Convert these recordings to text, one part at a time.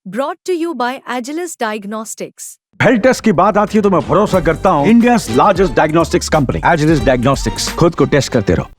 Brought to you by Agilus Diagnostics. Health test की बात आती है तो मैं भरोसा करता हूँ India largest diagnostics company Agilus diagnostics. खुद को टेस्ट करते रहो।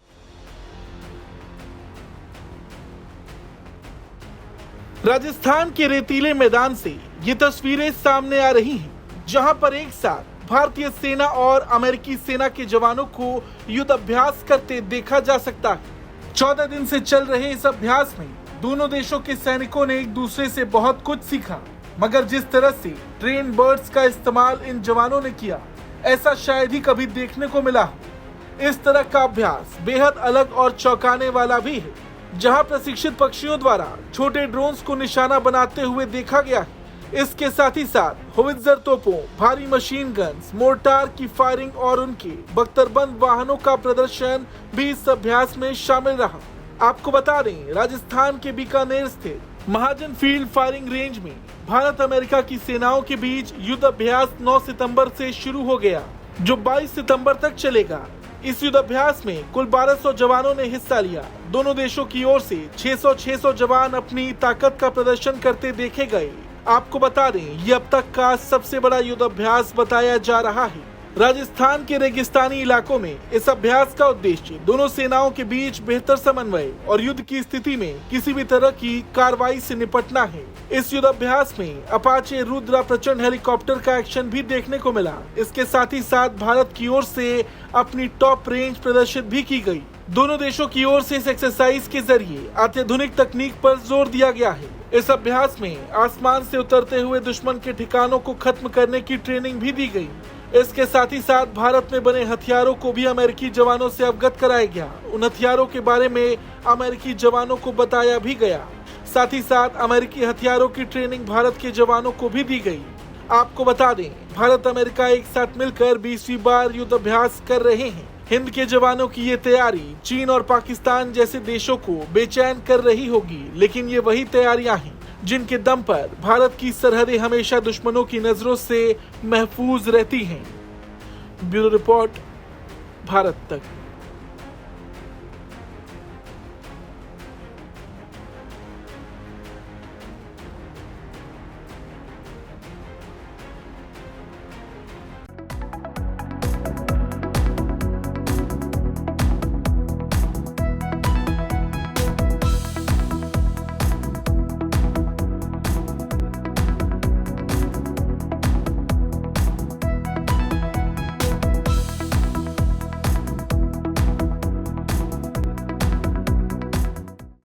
राजस्थान के रेतीले मैदान से ये तस्वीरें सामने आ रही हैं, जहां पर एक साथ भारतीय सेना और अमेरिकी सेना के जवानों को युद्ध अभ्यास करते देखा जा सकता है। 14 दिन से चल रहे इस अभ्यास में दोनों देशों के सैनिकों ने एक दूसरे से बहुत कुछ सीखा, मगर जिस तरह से ट्रेन बर्ड्स का इस्तेमाल इन जवानों ने किया, ऐसा शायद ही कभी देखने को मिला हो। इस तरह का अभ्यास बेहद अलग और चौंकाने वाला भी है, जहां प्रशिक्षित पक्षियों द्वारा छोटे ड्रोन्स को निशाना बनाते हुए देखा गया है। इसके साथ ही साथ होवित्जर तोपों, भारी मशीन गन्स, मोर्टार की फायरिंग और उनके बख्तरबंद वाहनों का प्रदर्शन भी इस अभ्यास में शामिल रहा। आपको बता दें, राजस्थान के बीकानेर स्थित महाजन फील्ड फायरिंग रेंज में भारत अमेरिका की सेनाओं के बीच युद्ध अभ्यास 9 सितंबर से शुरू हो गया, जो 22 सितंबर तक चलेगा। इस युद्ध अभ्यास में कुल 1200 जवानों ने हिस्सा लिया। दोनों देशों की ओर से 600 जवान अपनी ताकत का प्रदर्शन करते देखे गए। आपको बता दें, ये अब तक का सबसे बड़ा युद्ध अभ्यास बताया जा रहा है। राजस्थान के रेगिस्तानी इलाकों में इस अभ्यास का उद्देश्य दोनों सेनाओं के बीच बेहतर समन्वय और युद्ध की स्थिति में किसी भी तरह की कार्रवाई से निपटना है। इस युद्ध अभ्यास में अपाचे रुद्रा प्रचंड हेलीकॉप्टर का एक्शन भी देखने को मिला। इसके साथ ही साथ भारत की ओर से अपनी टॉप रेंज प्रदर्शित भी की गई। दोनों देशों की ओर से इस एक्सरसाइज के जरिए अत्याधुनिक तकनीक पर जोर दिया गया है। इस अभ्यास में आसमान से उतरते हुए दुश्मन के ठिकानों को खत्म करने की ट्रेनिंग भी दी गई। इसके साथ ही साथ भारत में बने हथियारों को भी अमेरिकी जवानों से अवगत कराया गया। उन हथियारों के बारे में अमेरिकी जवानों को बताया भी गया। साथ ही साथ अमेरिकी हथियारों की ट्रेनिंग भारत के जवानों को भी दी गई। आपको बता दें, भारत अमेरिका एक साथ मिलकर 20वीं बार युद्ध अभ्यास कर रहे हैं। हिंद के जवानों की ये तैयारी चीन और पाकिस्तान जैसे देशों को बेचैन कर रही होगी, लेकिन ये वही तैयारियां हैं जिनके दम पर भारत की सरहदें हमेशा दुश्मनों की नजरों से महफूज रहती हैं। ब्यूरो रिपोर्ट, भारत तक।